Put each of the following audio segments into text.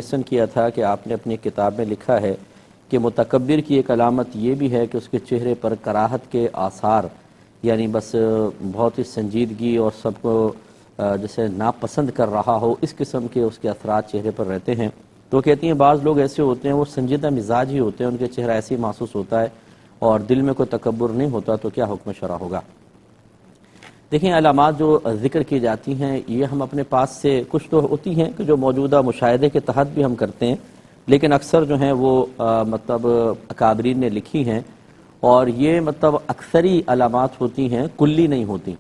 لسن کیا تھا کہ آپ نے اپنی کتاب میں لکھا ہے کہ متکبر کی ایک علامت یہ بھی ہے کہ اس کے چہرے پر کراہت کے آثار، یعنی بس بہت ہی سنجیدگی اور سب کو جیسے ناپسند کر رہا ہو، اس قسم کے اس کے اثرات چہرے پر رہتے ہیں۔ تو کہتی ہیں بعض لوگ ایسے ہوتے ہیں وہ سنجیدہ مزاج ہی ہوتے ہیں، ان کے چہرہ ایسے ہی محسوس ہوتا ہے اور دل میں کوئی تکبر نہیں ہوتا، تو کیا حکم شرع ہوگا؟ دیکھیں، علامات جو ذکر کی جاتی ہیں یہ ہم اپنے پاس سے کچھ تو ہوتی ہیں کہ جو موجودہ مشاہدے کے تحت بھی ہم کرتے ہیں، لیکن اکثر جو ہیں وہ مطلب اکابرین نے لکھی ہیں، اور یہ مطلب اکثری علامات ہوتی ہیں، کلی نہیں ہوتی۔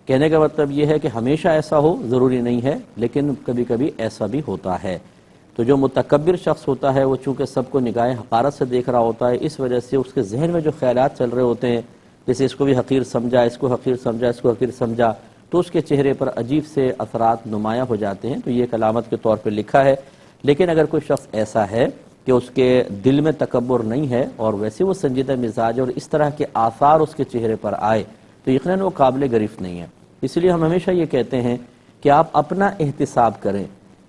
کہنے کا مطلب یہ ہے کہ ہمیشہ ایسا ہو ضروری نہیں ہے، لیکن کبھی کبھی ایسا بھی ہوتا ہے۔ تو جو متکبر شخص ہوتا ہے وہ چونکہ سب کو نگاہ حقارت سے دیکھ رہا ہوتا ہے، اس وجہ سے اس کے ذہن میں جو خیالات چل رہے ہوتے ہیں، جیسے اس کو بھی حقیر سمجھا، اس کو حقیر سمجھا، اس کو حقیر سمجھا، تو اس کے چہرے پر عجیب سے اثرات نمایاں ہو جاتے ہیں۔ تو یہ ایک علامت کے طور پہ لکھا ہے۔ لیکن اگر کوئی شخص ایسا ہے کہ اس کے دل میں تکبر نہیں ہے اور ویسے وہ سنجیدہ مزاج ہے اور اس طرح کے آثار اس کے چہرے پر آئے، تو یقیناً وہ قابل گرفت نہیں ہے۔ اس لیے ہم ہمیشہ یہ کہتے ہیں کہ آپ اپنا احتساب کریں،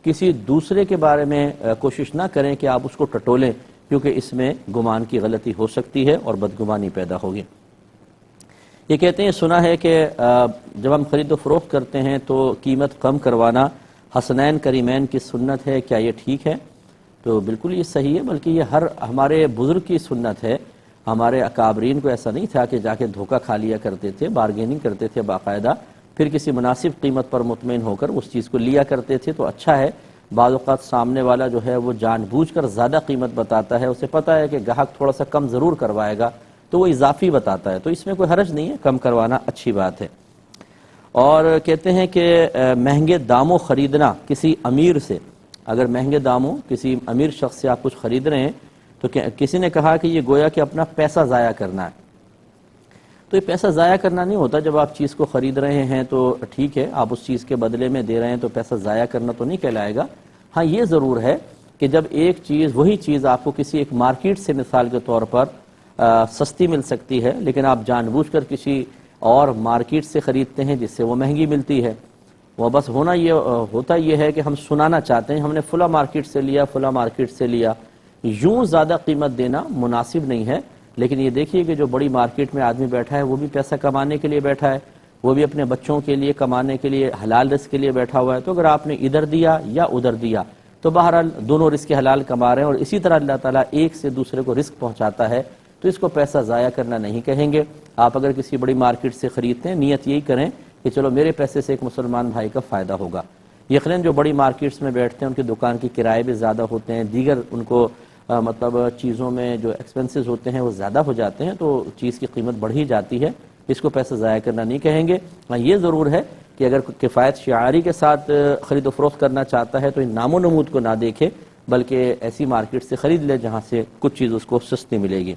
کسی دوسرے کے بارے میں کوشش نہ کریں کہ آپ اس کو ٹٹولیں، کیونکہ اس میں گمان کی غلطی ہو سکتی ہے اور بدگمانی پیدا ہوگی۔ یہ کہتے ہیں سنا ہے کہ جب ہم خرید و فروخت کرتے ہیں تو قیمت کم کروانا حسنین کریمین کی سنت ہے، کیا یہ ٹھیک ہے؟ تو بالکل یہ صحیح ہے، بلکہ یہ ہمارے بزرگ کی سنت ہے۔ ہمارے اکابرین کو ایسا نہیں تھا کہ جا کے دھوکہ کھا لیا کرتے تھے، بارگیننگ کرتے تھے باقاعدہ، پھر کسی مناسب قیمت پر مطمئن ہو کر اس چیز کو لیا کرتے تھے۔ تو اچھا ہے، بعض اوقات سامنے والا جو ہے وہ جان بوجھ کر زیادہ قیمت بتاتا ہے، اسے پتہ ہے کہ گاہک تھوڑا سا کم ضرور کروائے گا، تو وہ اضافی بتاتا ہے، تو اس میں کوئی حرج نہیں ہے، کم کروانا اچھی بات ہے۔ اور کہتے ہیں کہ مہنگے داموں خریدنا کسی امیر سے، اگر مہنگے داموں کسی امیر شخص سے آپ کچھ خرید رہے ہیں تو کسی نے کہا کہ یہ گویا کہ اپنا پیسہ ضائع کرنا ہے۔ تو یہ پیسہ ضائع کرنا نہیں ہوتا، جب آپ چیز کو خرید رہے ہیں تو ٹھیک ہے، آپ اس چیز کے بدلے میں دے رہے ہیں تو پیسہ ضائع کرنا تو نہیں کہلائے گا۔ ہاں یہ ضرور ہے کہ جب ایک چیز، وہی چیز آپ کو کسی ایک مارکیٹ سے مثال کے طور پر سستی مل سکتی ہے، لیکن آپ جان بوجھ کر کسی اور مارکیٹ سے خریدتے ہیں جس سے وہ مہنگی ملتی ہے، وہ بس ہوتا یہ ہے کہ ہم سنانا چاہتے ہیں ہم نے فلاں مارکیٹ سے لیا، فلاں مارکیٹ سے لیا۔ یوں زیادہ قیمت دینا مناسب نہیں ہے، لیکن یہ دیکھیے کہ جو بڑی مارکیٹ میں آدمی بیٹھا ہے وہ بھی پیسہ کمانے کے لیے بیٹھا ہے، وہ بھی اپنے بچوں کے لیے کمانے کے لیے، حلال رزق کے لیے بیٹھا ہوا ہے۔ تو اگر آپ نے ادھر دیا یا ادھر دیا تو بہرحال دونوں رزق حلال کما رہے ہیں، اور اسی طرح اللہ تعالیٰ ایک سے دوسرے کو رزق پہنچاتا ہے، تو اس کو پیسہ ضائع کرنا نہیں کہیں گے۔ آپ اگر کسی بڑی مارکیٹ سے خریدتے ہیں، نیت یہی کریں کہ چلو میرے پیسے سے ایک مسلمان بھائی کا فائدہ ہوگا۔ یقیناً جو بڑی مارکیٹس میں بیٹھتے ہیں ان کی دکان کی کرائے بھی زیادہ ہوتے ہیں، دیگر ان کو مطلب چیزوں میں جو ایکسپنسز ہوتے ہیں وہ زیادہ ہو جاتے ہیں، تو چیز کی قیمت بڑھ ہی جاتی ہے، اس کو پیسہ ضائع کرنا نہیں کہیں گے۔ ہاں یہ ضرور ہے کہ اگر کفایت شعاری کے ساتھ خرید و فروخت کرنا چاہتا ہے تو ان نام و نمود کو نہ دیکھے، بلکہ ایسی مارکیٹ سے خرید لے جہاں سے کچھ چیز اس کو سستی ملے گی۔